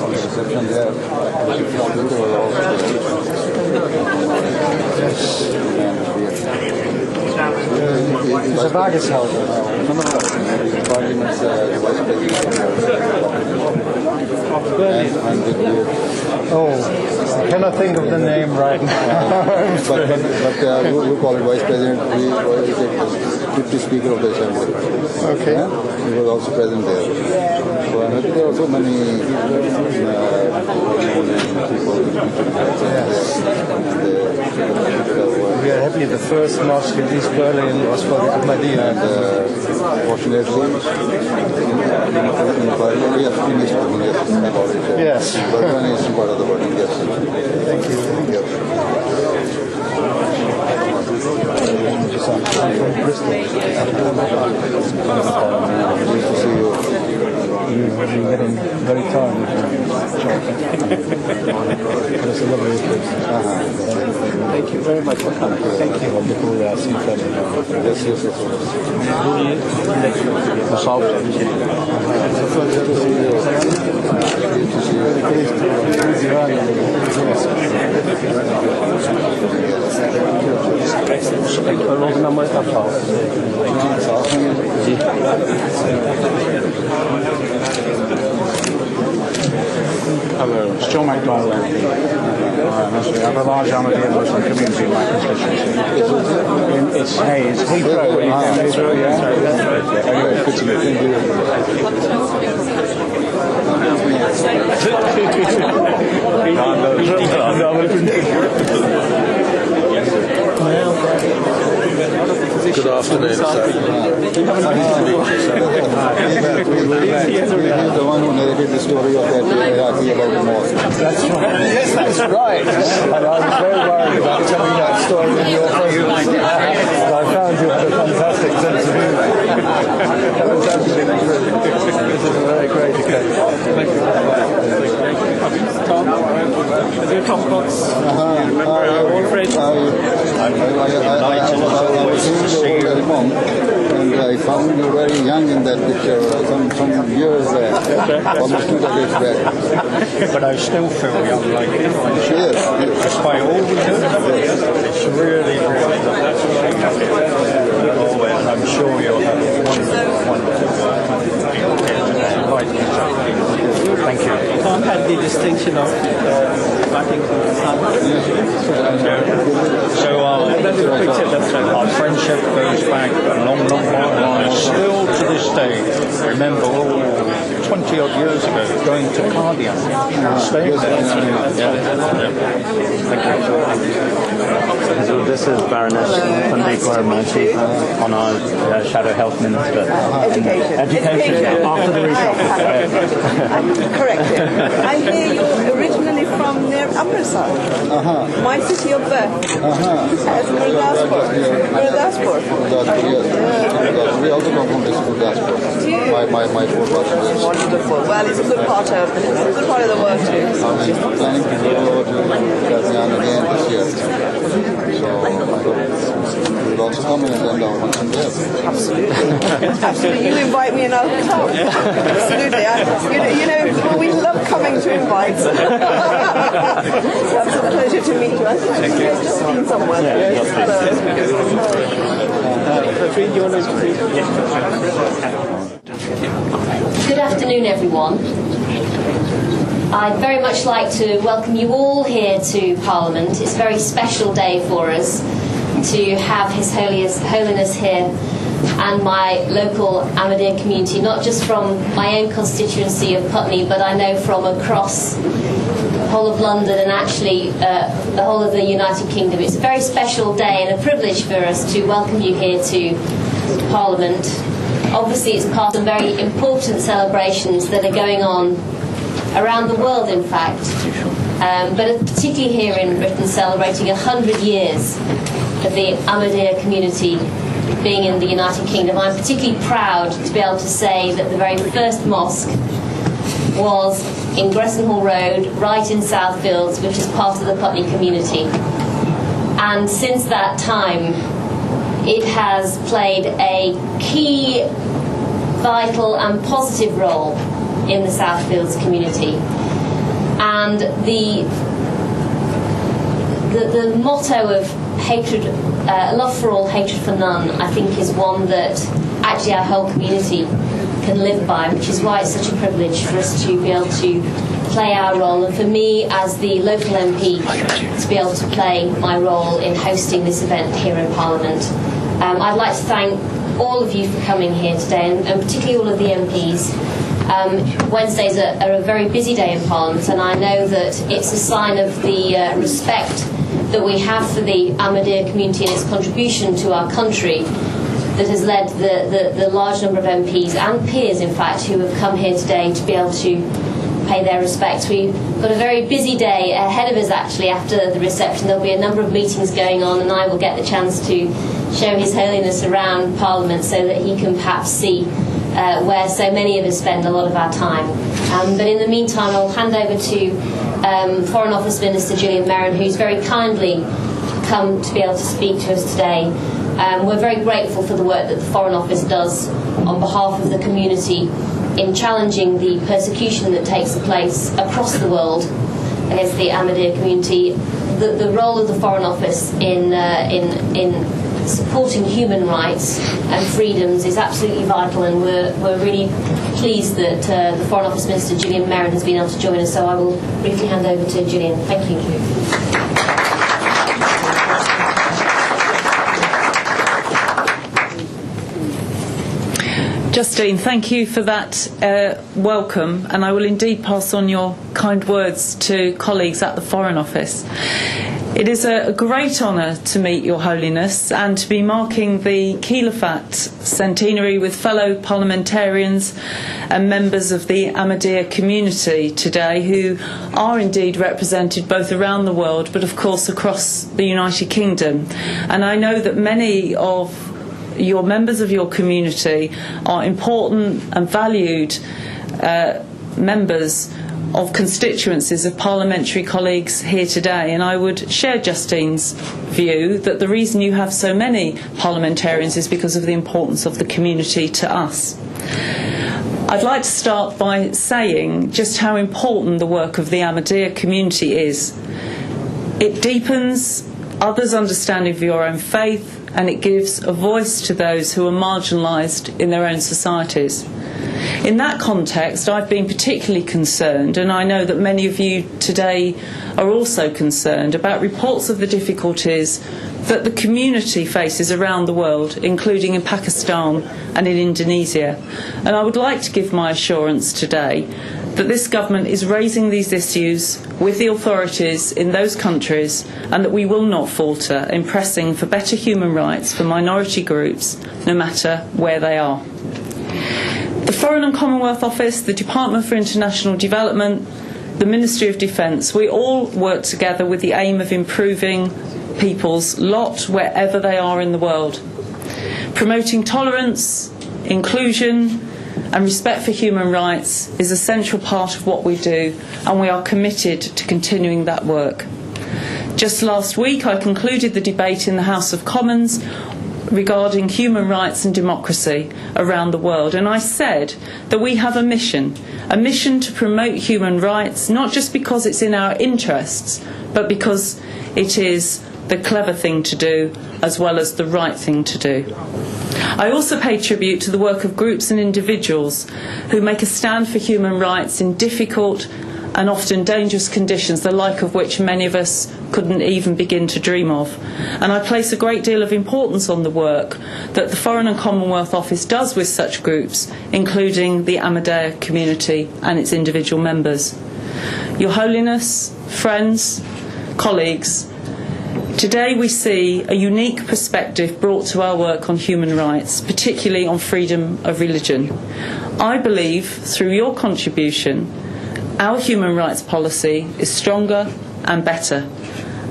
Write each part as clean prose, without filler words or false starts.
reception there. It's a Wagenshauser. No. Parliament's vice president. Oh, I cannot think of the name right now. but we call it vice president. We deputy speaker of the assembly. Okay. He was also present there. So I think there are so many people. We are happy the first mosque in East Berlin was for the Ahmadiyya. And fortunately, in Berlin, we have finished about it. Yes. Berlin is part of the Berlin, yes. Thank you. I'm from Bristol. Nice to see you. You're getting very tired. That's a lovely place. Thank you very much for coming. Thank you. Wonderful see you. Yes. Hello, still make dialogue. I have a large Ahmadiyya Muslim community in my constituency. It's Heathrow. Heathrow, yeah. Good afternoon, sir. He's the one who narrated the story of that Iraqi about the mosque. That's right. Yes, that's right. And I was very worried about telling that story in your presence. But I found you had a fantastic sense of humor. That was absolutely brilliant. This is a very great occasion. Thank you very much. Tom? Is it Tom Cox? Remember our old friend? I was seeing the old album, and I found you very young in that picture, some years back, almost 2 decades back. But I still feel young, like Yes. despite all we do. It's really, really I'm sure you'll have wonderful Thank you. Tom had the distinction of batting from the sun. So our friendship goes back a long, long while. Still to this day, remember 20 odd years ago going to Cardian. Staying there. So this is Baroness Pandikar Manshi on our Shadow Health Minister. Education. After the reshuffle. Correct. I hear you're originally from near Amritsar, my city of birth. As Gurdaspur. Yes. We also come from this Gurdaspur. My forefathers. Wonderful. Well, it's a good part of the world too. I'm planning to go over to Kazakhstan again this year. So I thought we'll also come and attend our function there. Absolutely. You invite me and I'll come. Absolutely. We love coming to invites. It's a pleasure to meet you. I think I've just seen someone. Good afternoon, everyone. I'd very much like to welcome you all here to Parliament. It's a very special day for us to have His Holiness here and my local Ahmadiyya community, not just from my own constituency of Putney, but I know from across the whole of London and actually the whole of the United Kingdom. It's a very special day and a privilege for us to welcome you here to Parliament. Obviously, it's part of some very important celebrations that are going on around the world, in fact, but particularly here in Britain, celebrating 100 years of the Ahmadiyya community being in the United Kingdom. I'm particularly proud to be able to say that the very first mosque was in Gresson Hall Road, right in Southfields, which is part of the Putney community. And since that time, it has played a key, vital and positive role in the Southfields community. And the motto of hatred, love for all, hatred for none, I think is one that actually our whole community can live by, which is why it's such a privilege for us to be able to play our role, and for me as the local MP to be able to play my role in hosting this event here in Parliament. I'd like to thank all of you for coming here today, and particularly all of the MPs. Wednesdays are a very busy day in Parliament, and I know that it's a sign of the respect that we have for the Ahmadiyya community and its contribution to our country that has led the large number of MPs and peers, in fact, who have come here today to be able to pay their respects. We've got a very busy day ahead of us, actually, after the reception. There'll be a number of meetings going on, and I will get the chance to show His Holiness around Parliament so that he can perhaps see where so many of us spend a lot of our time. But in the meantime, I'll hand over to Foreign Office Minister Gillian Merrin, who's very kindly come to be able to speak to us today. We're very grateful for the work that the Foreign Office does on behalf of the community in challenging the persecution that takes place across the world against the Ahmadiyya community. The role of the Foreign Office in supporting human rights and freedoms is absolutely vital, and we're really pleased that the Foreign Office Minister Gillian Merrin has been able to join us, so I will briefly hand over to Gillian. Thank you. Justine, thank you for that welcome, and I will indeed pass on your kind words to colleagues at the Foreign Office. It is a great honour to meet Your Holiness and to be marking the Khilafat centenary with fellow parliamentarians and members of the Ahmadiyya community today, who are indeed represented both around the world but of course across the United Kingdom. And I know that many of your members of your community are important and valued members of constituencies of parliamentary colleagues here today, and I would share Justine's view that the reason you have so many parliamentarians is because of the importance of the community to us. I'd like to start by saying just how important the work of the Ahmadiyya community is. It deepens others' understanding of your own faith, and it gives a voice to those who are marginalised in their own societies. In that context, I've been particularly concerned, and I know that many of you today are also concerned, about reports of the difficulties that the community faces around the world, including in Pakistan and in Indonesia. And I would like to give my assurance today that this government is raising these issues with the authorities in those countries, and that we will not falter in pressing for better human rights for minority groups, no matter where they are. The Foreign and Commonwealth Office, the Department for International Development, the Ministry of Defence, we all work together with the aim of improving people's lot wherever they are in the world. Promoting tolerance, inclusion and respect for human rights is a central part of what we do, and we are committed to continuing that work. Just last week I concluded the debate in the House of Commons regarding human rights and democracy around the world, and I said that we have a mission to promote human rights, not just because it's in our interests, but because it is the clever thing to do as well as the right thing to do. I also pay tribute to the work of groups and individuals who make a stand for human rights in difficult and often dangerous conditions, the like of which many of us couldn't even begin to dream of. And I place a great deal of importance on the work that the Foreign and Commonwealth Office does with such groups, including the Ahmadiyya community and its individual members. Your Holiness, friends, colleagues, today we see a unique perspective brought to our work on human rights, particularly on freedom of religion. I believe through your contribution, our human rights policy is stronger and better,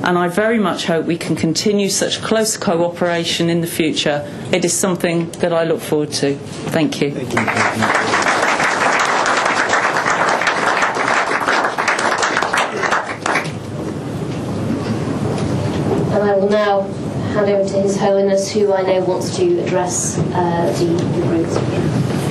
and I very much hope we can continue such close cooperation in the future. It is something that I look forward to. Thank you. Thank you. And I will now hand over to His Holiness, who I know wants to address the group.